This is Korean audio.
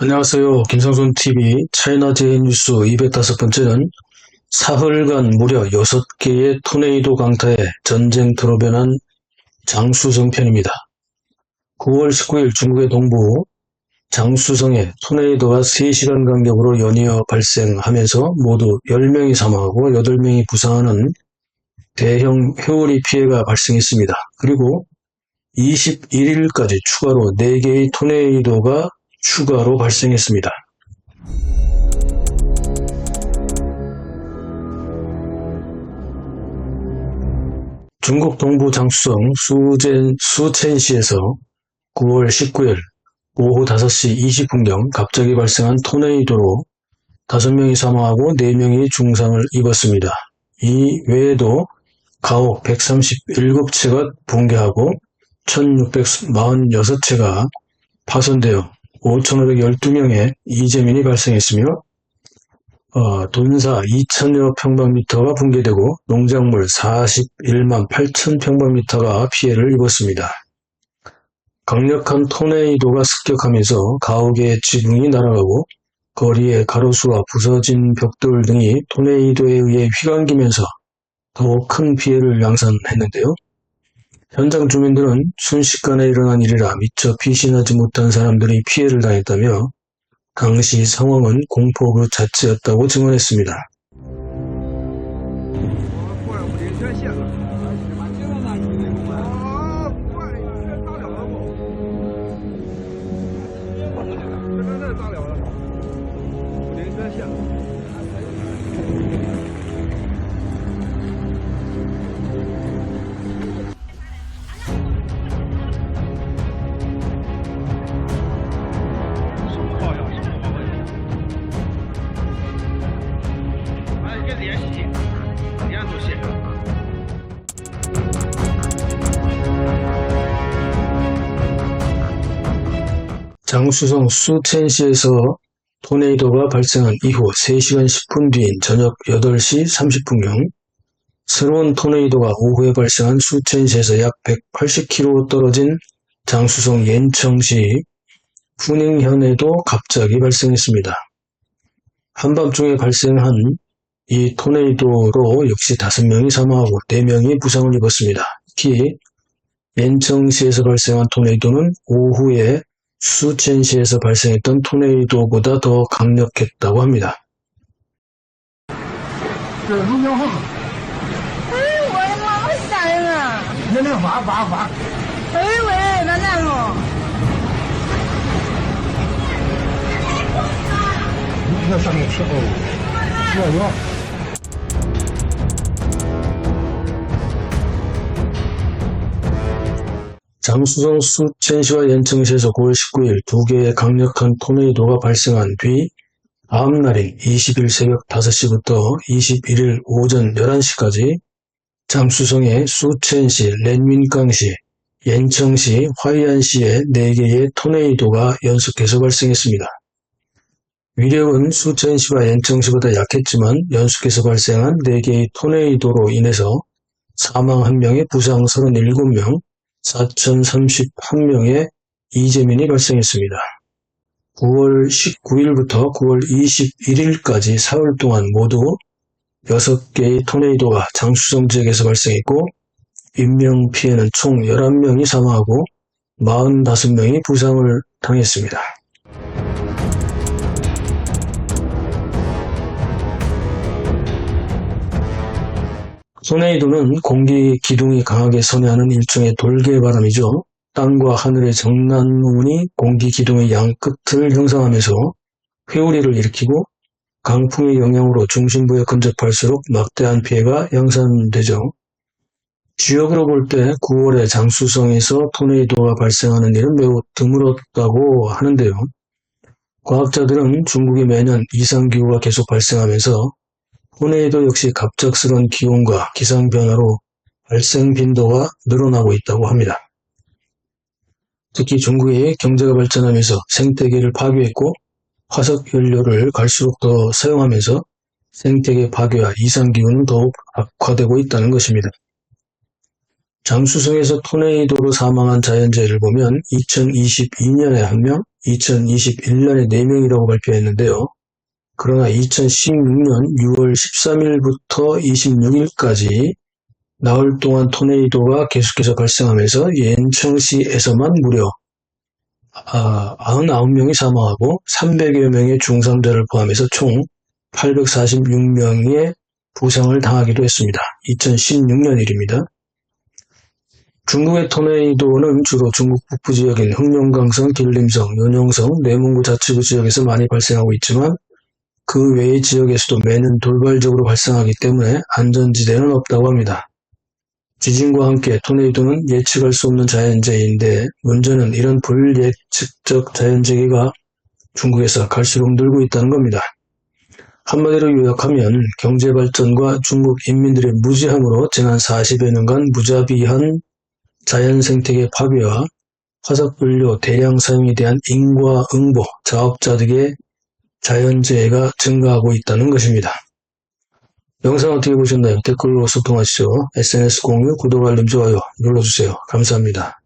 안녕하세요. 김성순TV 차이나제이 뉴스 205번째는 사흘간 무려 6개의 토네이도 강타에 전쟁터로 변한 장쑤성 편입니다. 9월 19일 중국의 동부 장쑤성에 토네이도가 3시간 간격으로 연이어 발생하면서 모두 10명이 사망하고 8명이 부상하는 대형 회오리 피해가 발생했습니다. 그리고 21일까지 추가로 4개의 토네이도가 추가로 발생했습니다. 중국 동부 장쑤성 수첸시에서 9월 19일 오후 5시 20분경 갑자기 발생한 토네이도로 5명이 사망하고 4명이 중상을 입었습니다. 이 외에도 가옥 137채가 붕괴하고 1646채가 파손되어 5,512명의 이재민이 발생했으며 돈사 2,000여 평방미터가 붕괴되고 농작물 41만 8천 평방미터가 피해를 입었습니다. 강력한 토네이도가 습격하면서 가옥의 지붕이 날아가고 거리의 가로수와 부서진 벽돌 등이 토네이도에 의해 휘감기면서 더욱 큰 피해를 양산했는데요. 현장 주민들은 순식간에 일어난 일이라 미처 피신하지 못한 사람들이 피해를 당했다며 당시 상황은 공포 그 자체였다고 증언했습니다. 장쑤성 수첸시에서 토네이도가 발생한 이후 3시간 10분 뒤인 저녁 8시 30분경 새로운 토네이도가 오후에 발생한 수첸시에서 약 180km 떨어진 장쑤성 옌청시 푸닝현에도 갑자기 발생했습니다. 한밤중에 발생한 이 토네이도로 역시 5명이 사망하고 4명이 부상을 입었습니다. 특히 옌청시에서 발생한 토네이도는 오후에 수첸시에서 발생했던 토네이도보다 더 강력했다고 합니다. 这是路标号。哎，我的妈，好吓人啊！别那滑。哎喂，那难哦。你这上面吃哦，要。 장쑤성 수첸시와 옌청시에서 9월 19일 2개의 강력한 토네이도가 발생한 뒤 다음날인 20일 새벽 5시부터 21일 오전 11시까지 장쑤성의 수첸시, 렌윈강시, 옌청시, 화이안시에 4개의 토네이도가 연속해서 발생했습니다. 위력은 수첸시와 옌청시보다 약했지만 연속해서 발생한 4개의 토네이도로 인해서 사망 1명에 부상 37명, 4,031명의 이재민이 발생했습니다. 9월 19일부터 9월 21일까지 사흘 동안 모두 6개의 토네이도가 장쑤성 지역에서 발생했고 인명피해는 총 11명이 사망하고 45명이 부상을 당했습니다. 토네이도는 공기 기둥이 강하게 선회하는 일종의 돌개바람이죠. 땅과 하늘의 정난운이 공기 기둥의 양 끝을 형성하면서 회오리를 일으키고 강풍의 영향으로 중심부에 근접할수록 막대한 피해가 양산되죠. 지역으로 볼 때 9월에 장쑤성에서 토네이도가 발생하는 일은 매우 드물었다고 하는데요. 과학자들은 중국이 매년 이상기후가 계속 발생하면서 토네이도 역시 갑작스러운 기온과 기상변화로 발생 빈도가 늘어나고 있다고 합니다. 특히 중국의 경제가 발전하면서 생태계를 파괴했고 화석연료를 갈수록 더 사용하면서 생태계 파괴와 이상기후는 더욱 악화되고 있다는 것입니다. 장수성에서 토네이도로 사망한 자연재해를 보면 2022년에 1명, 2021년에 4명이라고 발표했는데요. 그러나 2016년 6월 13일부터 26일까지 나흘 동안 토네이도가 계속해서 발생하면서 연천시에서만 무려 99명이 사망하고 300여 명의 중상자를 포함해서 총 846명의 부상을 당하기도 했습니다. 2016년 일입니다. 중국의 토네이도는 주로 중국 북부 지역인 흑룡강성, 길림성, 연용성, 내몽고 자치구 지역에서 많이 발생하고 있지만 그 외의 지역에서도 매년 돌발적으로 발생하기 때문에 안전지대는 없다고 합니다. 지진과 함께 토네이도는 예측할 수 없는 자연재해인데 문제는 이런 불예측적 자연재해가 중국에서 갈수록 늘고 있다는 겁니다. 한마디로 요약하면 경제발전과 중국 인민들의 무지함으로 지난 40여 년간 무자비한 자연생태계 파괴와 화석연료 대량 사용에 대한 인과응보, 자업자 득의 자연재해가 증가하고 있다는 것입니다. 영상 어떻게 보셨나요? 댓글로 소통하시죠. SNS 공유, 구독, 알림, 좋아요 눌러주세요. 감사합니다.